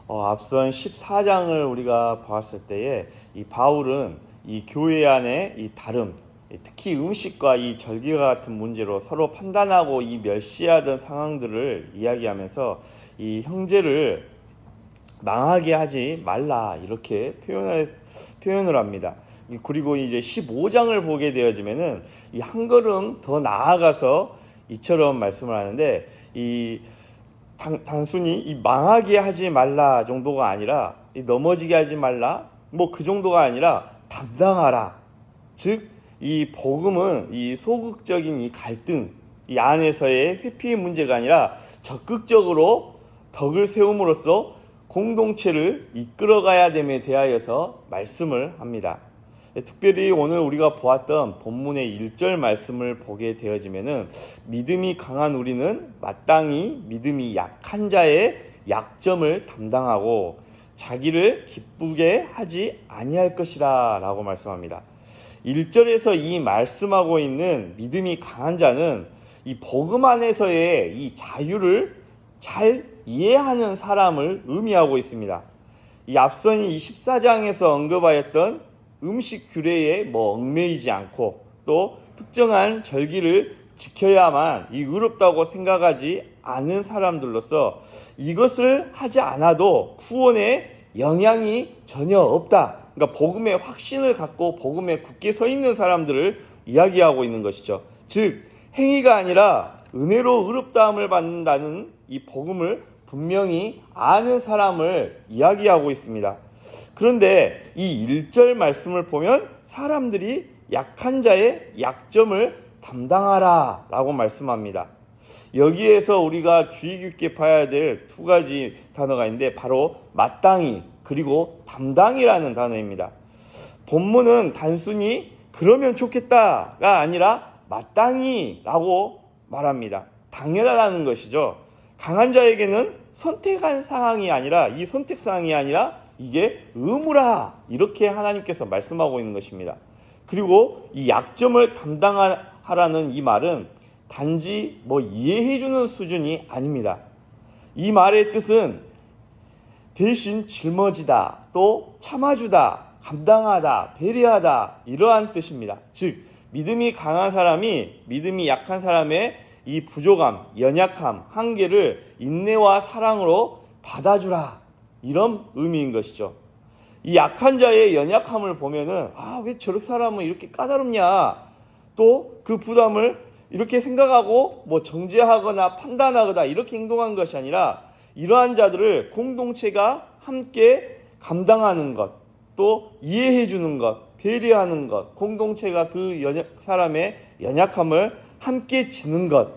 앞선 14장을 우리가 보았을 때에 이 바울은 이 교회 안에 이 다름, 특히 음식과 이 절기와 같은 문제로 서로 판단하고 이 멸시하던 상황들을 이야기하면서 이 형제를 망하게 하지 말라 이렇게 표현을 합니다. 그리고 이제 15장을 보게 되어지면은 이 한 걸음 더 나아가서 이처럼 말씀을 하는데 이 단순히 이 망하게 하지 말라 정도가 아니라 이 넘어지게 하지 말라 뭐 그 정도가 아니라 담당하라. 즉 이 복음은 이 소극적인 이 갈등 이 안에서의 회피의 문제가 아니라 적극적으로 덕을 세움으로써 공동체를 이끌어가야 됨에 대하여서 말씀을 합니다. 특별히 오늘 우리가 보았던 본문의 1절 말씀을 보게 되어지면은 믿음이 강한 우리는 마땅히 믿음이 약한 자의 약점을 담당하고 자기를 기쁘게 하지 아니할 것이라 라고 말씀합니다. 1절에서 이 말씀하고 있는 믿음이 강한 자는 이 복음 안에서의 이 자유를 잘 이해하는 사람을 의미하고 있습니다. 이 앞선 이 14장에서 언급하였던 음식 규례에 얽매이지 않고 또 특정한 절기를 지켜야만 이 의롭다고 생각하지 않은 사람들로서 이것을 하지 않아도 구원에 영향이 전혀 없다. 그러니까 복음의 확신을 갖고 복음에 굳게 서 있는 사람들을 이야기하고 있는 것이죠. 즉 행위가 아니라 은혜로 의롭다함을 받는다는 이 복음을 분명히 아는 사람을 이야기하고 있습니다. 그런데 이 1절 말씀을 보면 사람들이 약한 자의 약점을 담당하라 라고 말씀합니다. 여기에서 우리가 주의 깊게 봐야 될 두 가지 단어가 있는데 바로 마땅히 그리고 담당이라는 단어입니다. 본문은 단순히 그러면 좋겠다가 아니라 마땅히 라고 말합니다. 당연하다는 것이죠. 강한 자에게는 선택한 상황이 아니라 이 선택 상황이 아니라 이게 의무라 이렇게 하나님께서 말씀하고 있는 것입니다. 그리고 이 약점을 감당하라는 이 말은 단지 이해해주는 수준이 아닙니다. 이 말의 뜻은 대신 짊어지다, 또 참아주다, 감당하다, 배려하다 이러한 뜻입니다. 즉 믿음이 강한 사람이 믿음이 약한 사람의 이 부족함, 연약함, 한계를 인내와 사랑으로 받아주라 이런 의미인 것이죠. 이 약한 자의 연약함을 보면은 왜 저렇게 사람은 이렇게 까다롭냐 또 그 부담을 이렇게 생각하고 정죄하거나 판단하거나 이렇게 행동한 것이 아니라 이러한 자들을 공동체가 함께 감당하는 것, 또 이해해 주는 것, 배려하는 것, 공동체가 그 사람의 연약함을 함께 지는 것,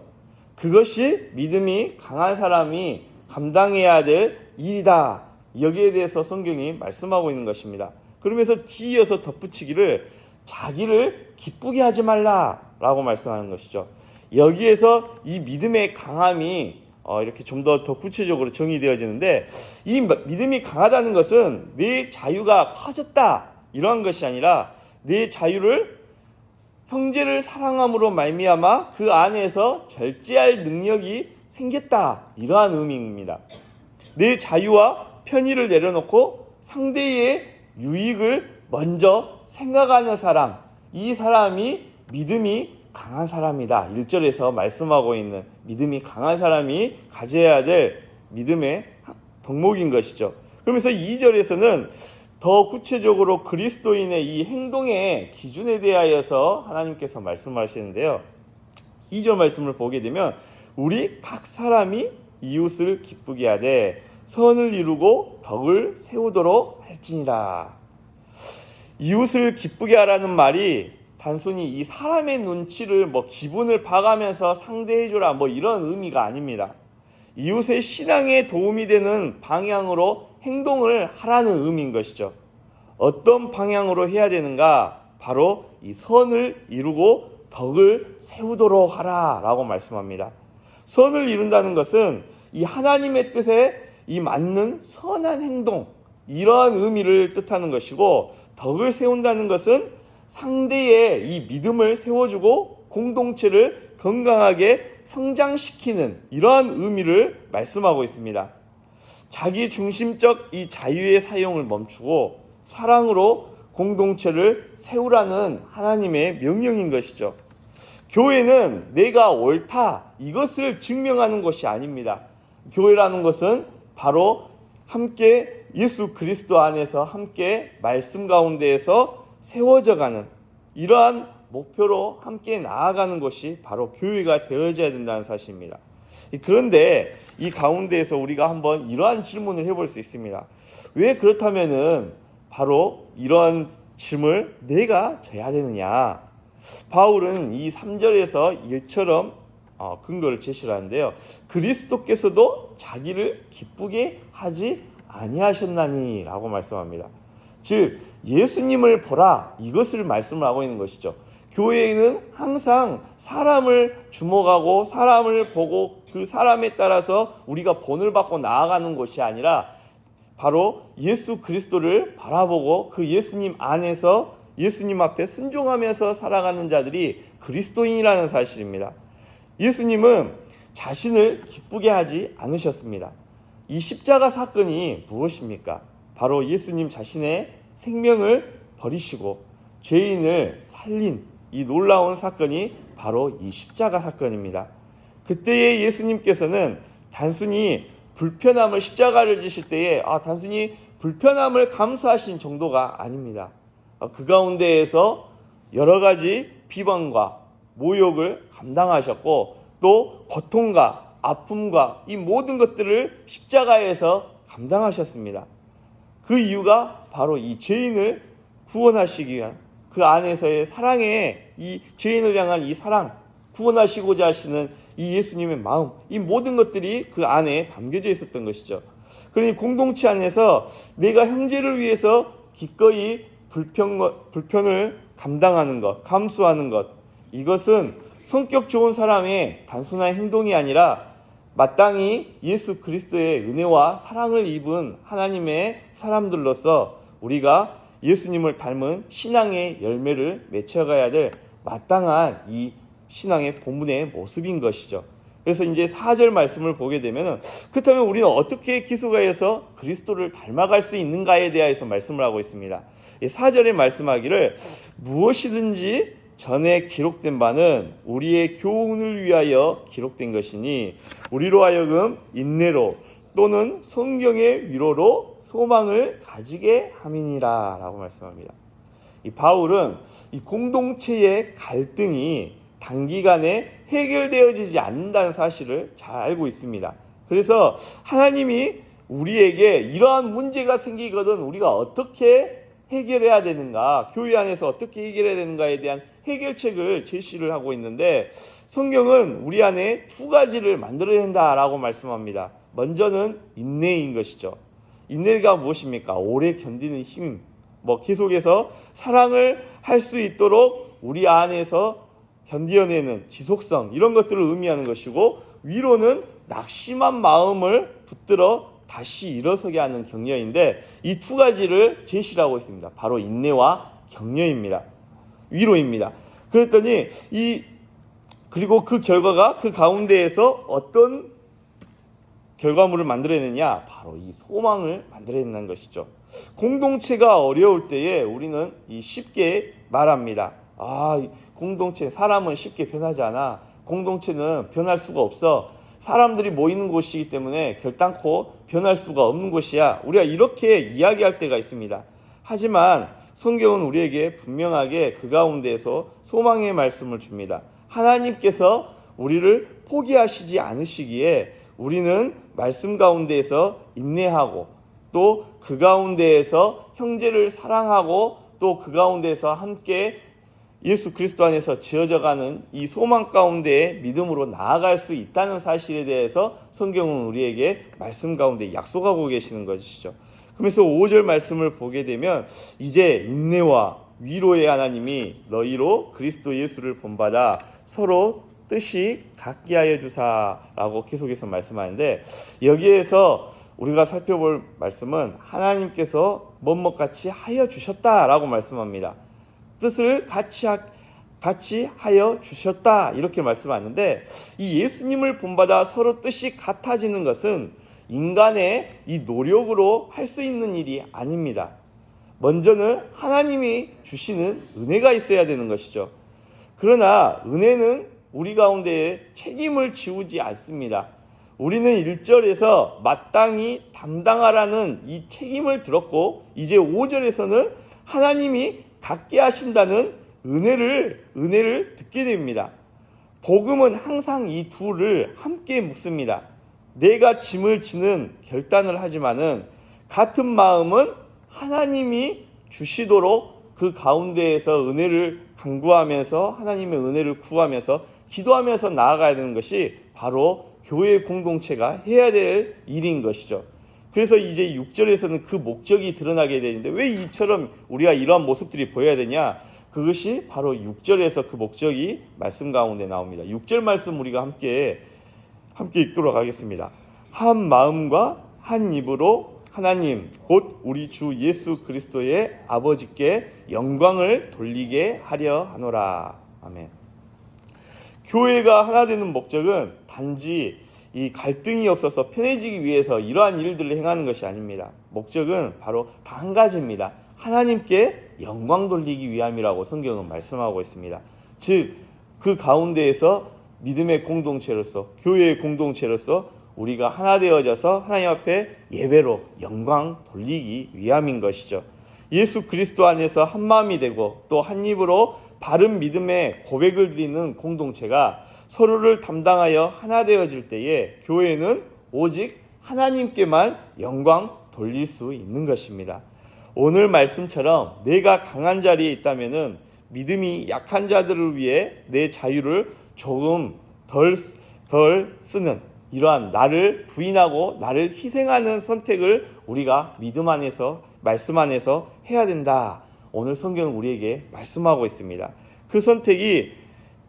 그것이 믿음이 강한 사람이 감당해야 될 일이다. 여기에 대해서 성경이 말씀하고 있는 것입니다. 그러면서 뒤이어서 덧붙이기를 자기를 기쁘게 하지 말라라고 말씀하는 것이죠. 여기에서 이 믿음의 강함이 이렇게 좀 더 구체적으로 정의되어지는데 이 믿음이 강하다는 것은 내 자유가 커졌다 이러한 것이 아니라 내 자유를 형제를 사랑함으로 말미암아 그 안에서 절제할 능력이 생겼다 이러한 의미입니다. 내 자유와 편의를 내려놓고 상대의 유익을 먼저 생각하는 사람, 이 사람이 믿음이 강한 사람이다. 1절에서 말씀하고 있는 믿음이 강한 사람이 가져야 될 믿음의 덕목인 것이죠. 그러면서 2절에서는 더 구체적으로 그리스도인의 이 행동의 기준에 대하여서 하나님께서 말씀하시는데요. 2절 말씀을 보게 되면 우리 각 사람이 이웃을 기쁘게 하되 선을 이루고 덕을 세우도록 할지니라. 이웃을 기쁘게 하라는 말이 단순히 이 사람의 눈치를 기분을 봐가면서 상대해줘라 이런 의미가 아닙니다. 이웃의 신앙에 도움이 되는 방향으로 행동을 하라는 의미인 것이죠. 어떤 방향으로 해야 되는가? 바로 이 선을 이루고 덕을 세우도록 하라라고 말씀합니다. 선을 이룬다는 것은 이 하나님의 뜻에 이 맞는 선한 행동 이러한 의미를 뜻하는 것이고 덕을 세운다는 것은 상대의 이 믿음을 세워주고 공동체를 건강하게 성장시키는 이러한 의미를 말씀하고 있습니다. 자기 중심적 이 자유의 사용을 멈추고 사랑으로 공동체를 세우라는 하나님의 명령인 것이죠. 교회는 내가 옳다 이것을 증명하는 것이 아닙니다. 교회라는 것은 바로 함께 예수 그리스도 안에서 함께 말씀 가운데에서 세워져 가는 이러한 목표로 함께 나아가는 것이 바로 교회가 되어져야 된다는 사실입니다. 그런데 이 가운데에서 우리가 한번 이러한 질문을 해볼 수 있습니다. 왜 그렇다면은 바로 이러한 짐을 내가 져야 되느냐? 바울은 이 3절에서 이처럼 근거를 제시를 하는데요. 그리스도께서도 자기를 기쁘게 하지 아니하셨나니 라고 말씀합니다. 즉 예수님을 보라 이것을 말씀을 하고 있는 것이죠. 교회는 항상 사람을 주목하고 사람을 보고 그 사람에 따라서 우리가 본을 받고 나아가는 것이 아니라 바로 예수 그리스도를 바라보고 그 예수님 안에서 예수님 앞에 순종하면서 살아가는 자들이 그리스도인이라는 사실입니다. 예수님은 자신을 기쁘게 하지 않으셨습니다. 이 십자가 사건이 무엇입니까? 바로 예수님 자신의 생명을 버리시고 죄인을 살린 이 놀라운 사건이 바로 이 십자가 사건입니다. 그때의 예수님께서는 단순히 불편함을 십자가를 지실 때에 단순히 불편함을 감수하신 정도가 아닙니다. 그 가운데에서 여러 가지 비방과 모욕을 감당하셨고 또 고통과 아픔과 이 모든 것들을 십자가에서 감당하셨습니다. 그 이유가 바로 이 죄인을 구원하시기 위한 그 안에서의 사랑의 이 죄인을 향한 이 사랑, 구원하시고자 하시는 이 예수님의 마음, 이 모든 것들이 그 안에 담겨져 있었던 것이죠. 그러니 공동체 안에서 내가 형제를 위해서 기꺼이 불편을 감당하는 것, 감수하는 것, 이것은 성격 좋은 사람의 단순한 행동이 아니라 마땅히 예수 그리스도의 은혜와 사랑을 입은 하나님의 사람들로서 우리가 예수님을 닮은 신앙의 열매를 맺혀가야 될 마땅한 이 신앙의 본분의 모습인 것이죠. 그래서 이제 4절 말씀을 보게 되면 그렇다면 우리는 어떻게 기소가에서 그리스도를 닮아갈 수 있는가에 대해서 말씀을 하고 있습니다. 4절에 말씀하기를 무엇이든지 전에 기록된 바는 우리의 교훈을 위하여 기록된 것이니 우리로 하여금 인내로 또는 성경의 위로로 소망을 가지게 함이니라 라고 말씀합니다. 이 바울은 이 공동체의 갈등이 단기간에 해결되어지지 않는다는 사실을 잘 알고 있습니다. 그래서 하나님이 우리에게 이러한 문제가 생기거든 우리가 어떻게 해결해야 되는가, 교회 안에서 어떻게 해결해야 되는가에 대한 해결책을 제시를 하고 있는데 성경은 우리 안에 두 가지를 만들어야 된다라고 말씀합니다. 먼저는 인내인 것이죠. 인내가 무엇입니까? 오래 견디는 힘, 계속해서 사랑을 할 수 있도록 우리 안에서 견디어내는 지속성, 이런 것들을 의미하는 것이고, 위로는 낙심한 마음을 붙들어 다시 일어서게 하는 격려인데 이 두 가지를 제시를 하고 있습니다. 바로 인내와 격려입니다. 위로입니다. 그랬더니 그리고 그 결과가 그 가운데에서 어떤 결과물을 만들어내느냐? 바로 이 소망을 만들어낸다는 것이죠. 공동체가 어려울 때에 우리는 쉽게 말합니다. 공동체, 사람은 쉽게 변하지 않아. 공동체는 변할 수가 없어. 사람들이 모이는 곳이기 때문에 결단코 변할 수가 없는 곳이야. 우리가 이렇게 이야기할 때가 있습니다. 하지만 성경은 우리에게 분명하게 그 가운데에서 소망의 말씀을 줍니다. 하나님께서 우리를 포기하시지 않으시기에 우리는 말씀 가운데에서 인내하고 또 그 가운데에서 형제를 사랑하고 또 그 가운데에서 함께 예수 그리스도 안에서 지어져가는 이 소망 가운데에 믿음으로 나아갈 수 있다는 사실에 대해서 성경은 우리에게 말씀 가운데 약속하고 계시는 것이죠. 그러면서 5절 말씀을 보게 되면 이제 인내와 위로의 하나님이 너희로 그리스도 예수를 본받아 서로 뜻이 같게 하여 주사라고 계속해서 말씀하는데, 여기에서 우리가 살펴볼 말씀은 하나님께서 뭐뭐같이 하여 주셨다라고 말씀합니다. 뜻을 같이 하여 주셨다 이렇게 말씀하는데, 이 예수님을 본받아 서로 뜻이 같아지는 것은 인간의 이 노력으로 할 수 있는 일이 아닙니다. 먼저는 하나님이 주시는 은혜가 있어야 되는 것이죠. 그러나 은혜는 우리 가운데 책임을 지우지 않습니다. 우리는 1절에서 마땅히 담당하라는 이 책임을 들었고, 이제 5절에서는 하나님이 갖게 하신다는 은혜를 듣게 됩니다. 복음은 항상 이 둘을 함께 묻습니다. 내가 짐을 지는 결단을 하지만은 같은 마음은 하나님이 주시도록 그 가운데에서 은혜를 간구하면서 하나님의 은혜를 구하면서 기도하면서 나아가야 되는 것이 바로 교회 공동체가 해야 될 일인 것이죠. 그래서 이제 6절에서는 그 목적이 드러나게 되는데, 왜 이처럼 우리가 이러한 모습들이 보여야 되냐? 그것이 바로 6절에서 그 목적이 말씀 가운데 나옵니다. 6절 말씀 우리가 함께 읽도록 하겠습니다. 한 마음과 한 입으로 하나님 곧 우리 주 예수 그리스도의 아버지께 영광을 돌리게 하려 하노라. 아멘. 교회가 하나 되는 목적은 단지 이 갈등이 없어서 편해지기 위해서 이러한 일들을 행하는 것이 아닙니다. 목적은 바로 단 한 가지입니다. 하나님께 영광 돌리기 위함이라고 성경은 말씀하고 있습니다. 즉, 그 가운데에서 믿음의 공동체로서, 교회의 공동체로서 우리가 하나 되어져서 하나님 앞에 예배로 영광 돌리기 위함인 것이죠. 예수 그리스도 안에서 한 마음이 되고 또 한 입으로 바른 믿음의 고백을 드리는 공동체가 서로를 담당하여 하나 되어질 때에 교회는 오직 하나님께만 영광 돌릴 수 있는 것입니다. 오늘 말씀처럼 내가 강한 자리에 있다면은 믿음이 약한 자들을 위해 내 자유를 조금 덜 쓰는 이러한 나를 부인하고 나를 희생하는 선택을 우리가 믿음 안에서, 말씀 안에서 해야 된다. 오늘 성경은 우리에게 말씀하고 있습니다. 그 선택이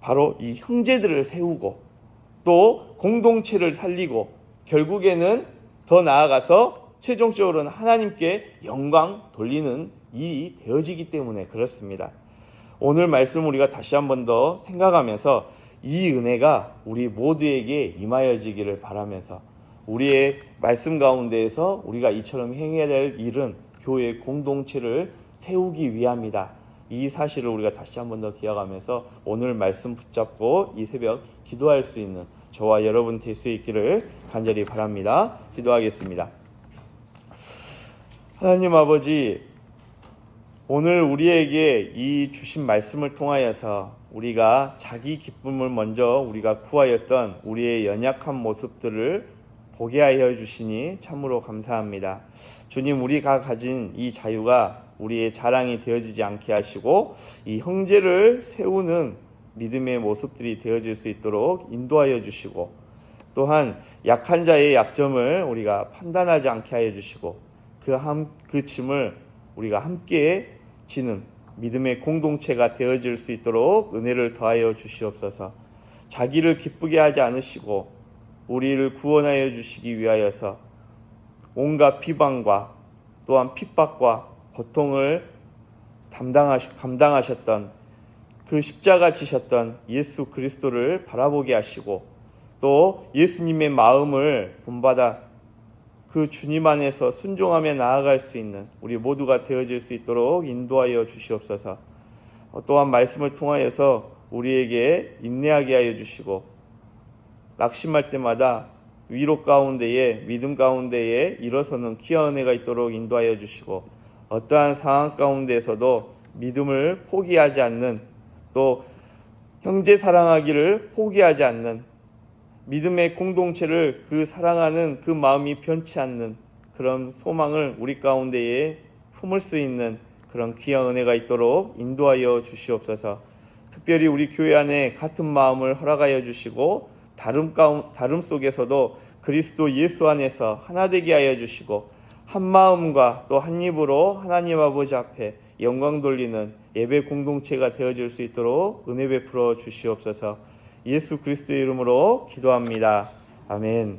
바로 이 형제들을 세우고 또 공동체를 살리고 결국에는 더 나아가서 최종적으로는 하나님께 영광 돌리는 일이 되어지기 때문에 그렇습니다. 오늘 말씀 우리가 다시 한 번 더 생각하면서 이 은혜가 우리 모두에게 임하여지기를 바라면서 우리의 말씀 가운데에서 우리가 이처럼 행해야 될 일은 교회 공동체를 세우기 위함이다. 이 사실을 우리가 다시 한 번 더 기억하면서 오늘 말씀 붙잡고 이 새벽 기도할 수 있는 저와 여러분 될 수 있기를 간절히 바랍니다. 기도하겠습니다. 하나님 아버지, 오늘 우리에게 이 주신 말씀을 통하여서 우리가 자기 기쁨을 먼저 우리가 구하였던 우리의 연약한 모습들을 보게 하여 주시니 참으로 감사합니다. 주님, 우리가 가진 이 자유가 우리의 자랑이 되어지지 않게 하시고 이 형제를 세우는 믿음의 모습들이 되어질 수 있도록 인도하여 주시고, 또한 약한 자의 약점을 우리가 판단하지 않게 하여 주시고 그 짐을 우리가 함께 지는 믿음의 공동체가 되어질 수 있도록 은혜를 더하여 주시옵소서. 자기를 기쁘게 하지 않으시고 우리를 구원하여 주시기 위하여서 온갖 비방과 또한 핍박과 고통을 감당하셨던 그 십자가 지셨던 예수 그리스도를 바라보게 하시고 또 예수님의 마음을 본받아 그 주님 안에서 순종하며 나아갈 수 있는 우리 모두가 되어질 수 있도록 인도하여 주시옵소서. 또한 말씀을 통하여서 우리에게 인내하게 하여 주시고 낙심할 때마다 위로 가운데에 믿음 가운데에 일어서는 귀한 은혜가 있도록 인도하여 주시고 어떠한 상황 가운데에서도 믿음을 포기하지 않는, 또 형제 사랑하기를 포기하지 않는, 믿음의 공동체를 그 사랑하는 그 마음이 변치 않는 그런 소망을 우리 가운데에 품을 수 있는 그런 귀한 은혜가 있도록 인도하여 주시옵소서. 특별히 우리 교회 안에 같은 마음을 허락하여 주시고 다름 속에서도 그리스도 예수 안에서 하나 되게 하여 주시고 한 마음과 또 한 입으로 하나님 아버지 앞에 영광 돌리는 예배 공동체가 되어질 수 있도록 은혜 베풀어 주시옵소서. 예수 그리스도의 이름으로 기도합니다. 아멘.